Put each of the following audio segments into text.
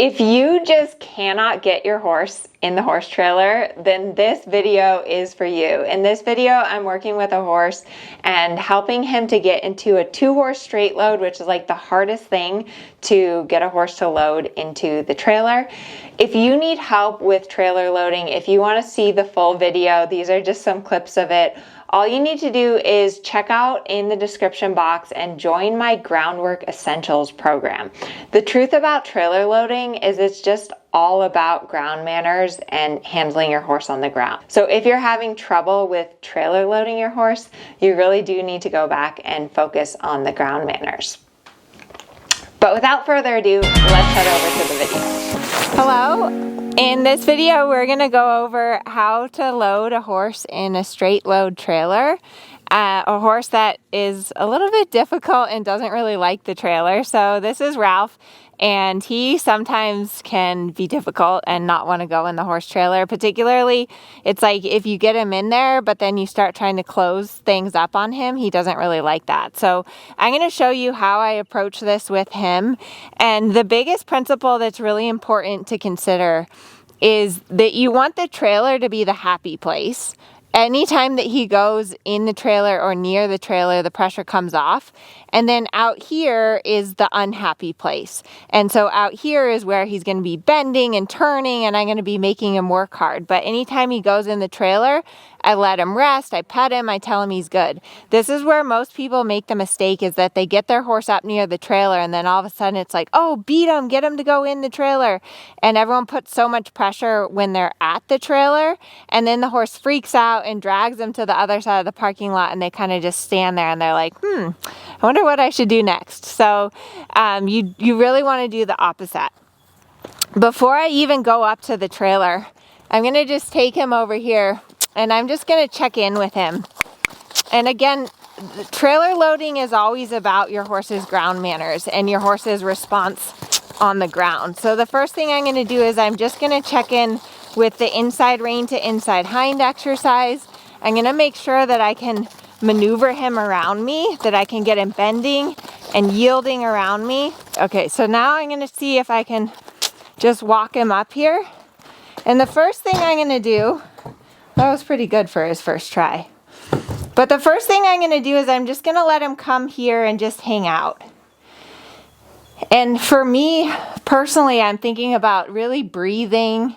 If you just cannot get your horse in the horse trailer, then this video is for you. In this video, I'm working with a horse and helping him to get into a 2-horse straight load, which is like the hardest thing to get a horse to load into the trailer. If you need help with trailer loading, if you want to see the full video, these are just some clips of it. All you need to do is check out in the description box and join my Groundwork Essentials program. The truth about trailer loading is it's just all about ground manners and handling your horse on the ground. So if you're having trouble with trailer loading your horse, you really do need to go back and focus on the ground manners. But without further ado, let's head over to the video. Hello. In this video, we're going to go over how to load a horse in a straight load trailer. A horse that is a little bit difficult and doesn't really like the trailer. So this is Ralph, and he sometimes can be difficult and not want to go in the horse trailer. Particularly, it's like if you get him in there, but then you start trying to close things up on him, he doesn't really like that. So I'm going to show you how I approach this with him. And the biggest principle that's really important to consider is that you want the trailer to be the happy place. Anytime that he goes in the trailer or near the trailer, the pressure comes off. And then out here is the unhappy place. And so out here is where he's going to be bending and turning, and I'm going to be making him work hard. But anytime he goes in the trailer, I let him rest, I pet him, I tell him he's good. This is where most people make the mistake, is that they get their horse up near the trailer and then all of a sudden it's like, oh, beat him, get him to go in the trailer. And everyone puts so much pressure when they're at the trailer, and then the horse freaks out and drags them to the other side of the parking lot, and they kind of just stand there and they're like, I wonder what I should do next. So you really want to do the opposite. Before I even go up to the trailer, I'm going to just take him over here and I'm just going to check in with him. And again, trailer loading is always about your horse's ground manners and your horse's response on the ground. So the first thing I'm going to do is I'm just going to check in with the inside rein to inside hind exercise. I'm going to make sure that I can maneuver him around me, that I can get him bending and yielding around me. Okay, so now I'm going to see if I can just walk him up here. And the first thing I'm going to do, that was pretty good for his first try. But the first thing I'm going to do is I'm just going to let him come here and just hang out. And for me, personally, I'm thinking about really breathing,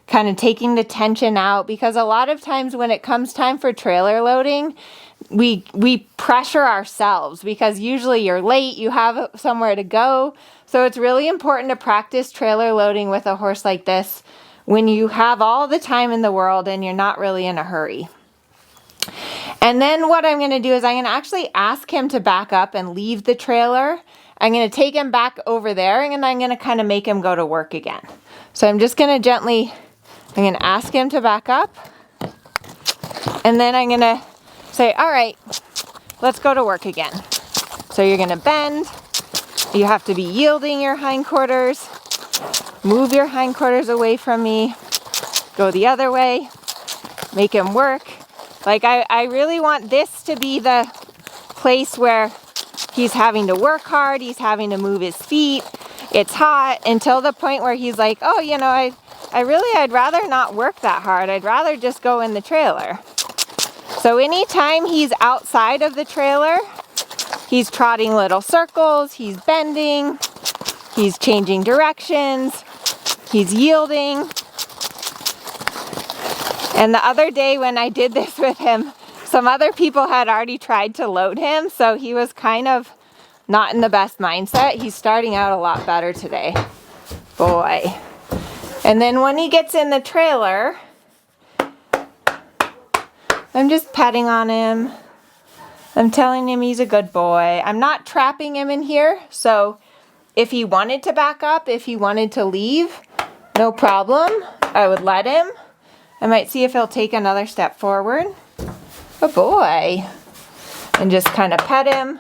kind of taking the tension out, because a lot of times when it comes time for trailer loading, we pressure ourselves because usually you're late, you have somewhere to go. So it's really important to practice trailer loading with a horse like this when you have all the time in the world and you're not really in a hurry. And then what I'm going to do is I'm going to actually ask him to back up and leave the trailer. I'm going to take him back over there, and I'm going to kind of make him go to work again. So I'm just going to I'm going to ask him to back up. And then I'm going to say, all right, let's go to work again. So you're going to bend. You have to be yielding your hindquarters. Move your hindquarters away from me. Go the other way. Make him work. Like I really want this to be the place where he's having to work hard. He's having to move his feet. It's hot, until the point where he's like, oh, you know, I'd rather not work that hard. I'd rather just go in the trailer. So anytime he's outside of the trailer, he's trotting little circles, he's bending, he's changing directions, he's yielding. And the other day when I did this with him, some other people had already tried to load him, so he was kind of not in the best mindset. He's starting out a lot better today. Boy. And then when he gets in the trailer, I'm just petting on him. I'm telling him he's a good boy. I'm not trapping him in here, so if he wanted to back up, if he wanted to leave, no problem. I would let him. I might see if he'll take another step forward. Good boy. And just kind of pet him.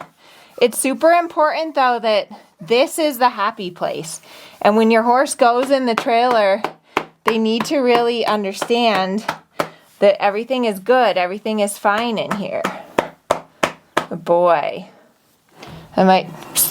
It's super important, though, that this is the happy place. And when your horse goes in the trailer, they need to really understand that everything is good, everything is fine in here. Good boy. I might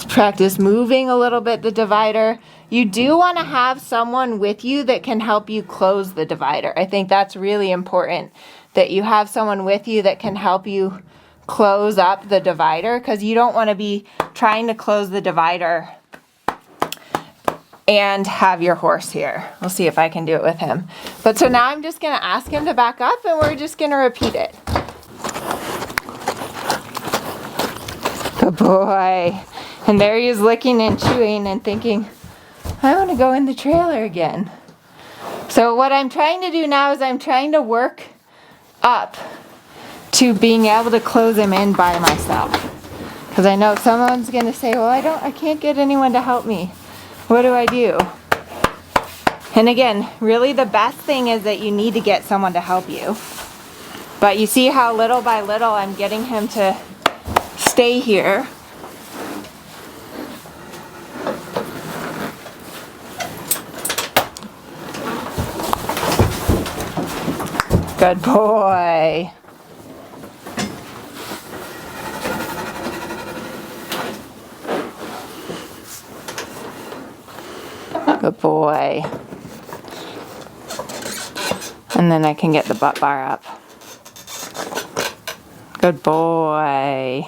practice moving a little bit the divider. you do want to have someone with you that can help you close the divider. I think that's really important, that you have someone with you that can help you close up the divider, because you don't want to be trying to close the divider and have your horse here. We'll see if I can do it with him. But so now I'm just going to ask him to back up, and we're just going to repeat it. Good boy. And there he is licking and chewing and thinking, I want to go in the trailer again. So what I'm trying to do now is I'm trying to work up to being able to close him in by myself. Because I know someone's going to say, well, I can't get anyone to help me. What do I do? And again, really the best thing is that you need to get someone to help you. But you see how little by little I'm getting him to stay here. Good boy. Good boy. And then I can get the butt bar up. Good boy.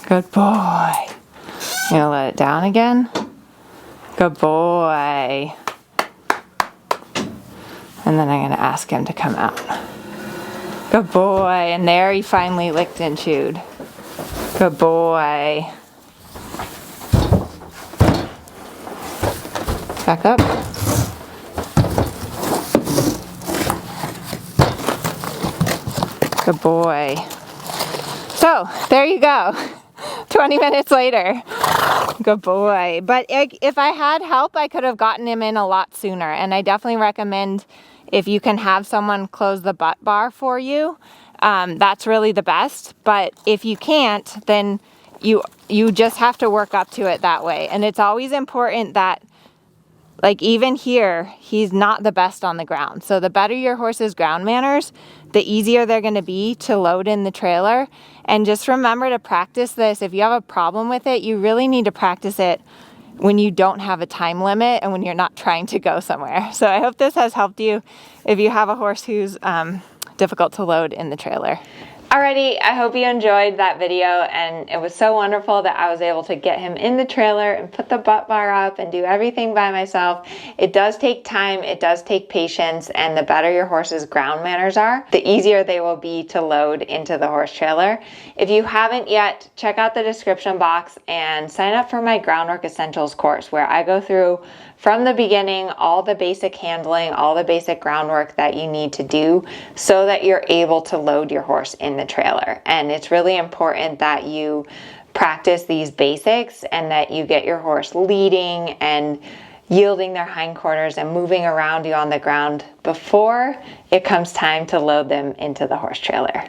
Good boy. You gonna let it down again? Good boy. And then I'm going to ask him to come out. Good boy. And there he finally licked and chewed. Good boy. Back up. Good boy. So, there you go. 20 minutes later. Good boy. But if I had help, I could have gotten him in a lot sooner. And I definitely recommend, if you can have someone close the butt bar for you, that's really the best. But if you can't, then you just have to work up to it that way. And it's always important that, like even here, he's not the best on the ground. So the better your horse's ground manners, the easier they're going to be to load in the trailer. And just remember to practice this. If you have a problem with it, you really need to practice it when you don't have a time limit and when you're not trying to go somewhere. So I hope this has helped you if you have a horse who's difficult to load in the trailer. Alrighty, I hope you enjoyed that video, and it was so wonderful that I was able to get him in the trailer and put the butt bar up and do everything by myself. It does take time, it does take patience, and the better your horse's ground manners are, the easier they will be to load into the horse trailer. If you haven't yet, check out the description box and sign up for my Groundwork Essentials course, where I go through from the beginning all the basic handling, all the basic groundwork that you need to do so that you're able to load your horse in the trailer. And it's really important that you practice these basics and that you get your horse leading and yielding their hindquarters and moving around you on the ground before it comes time to load them into the horse trailer.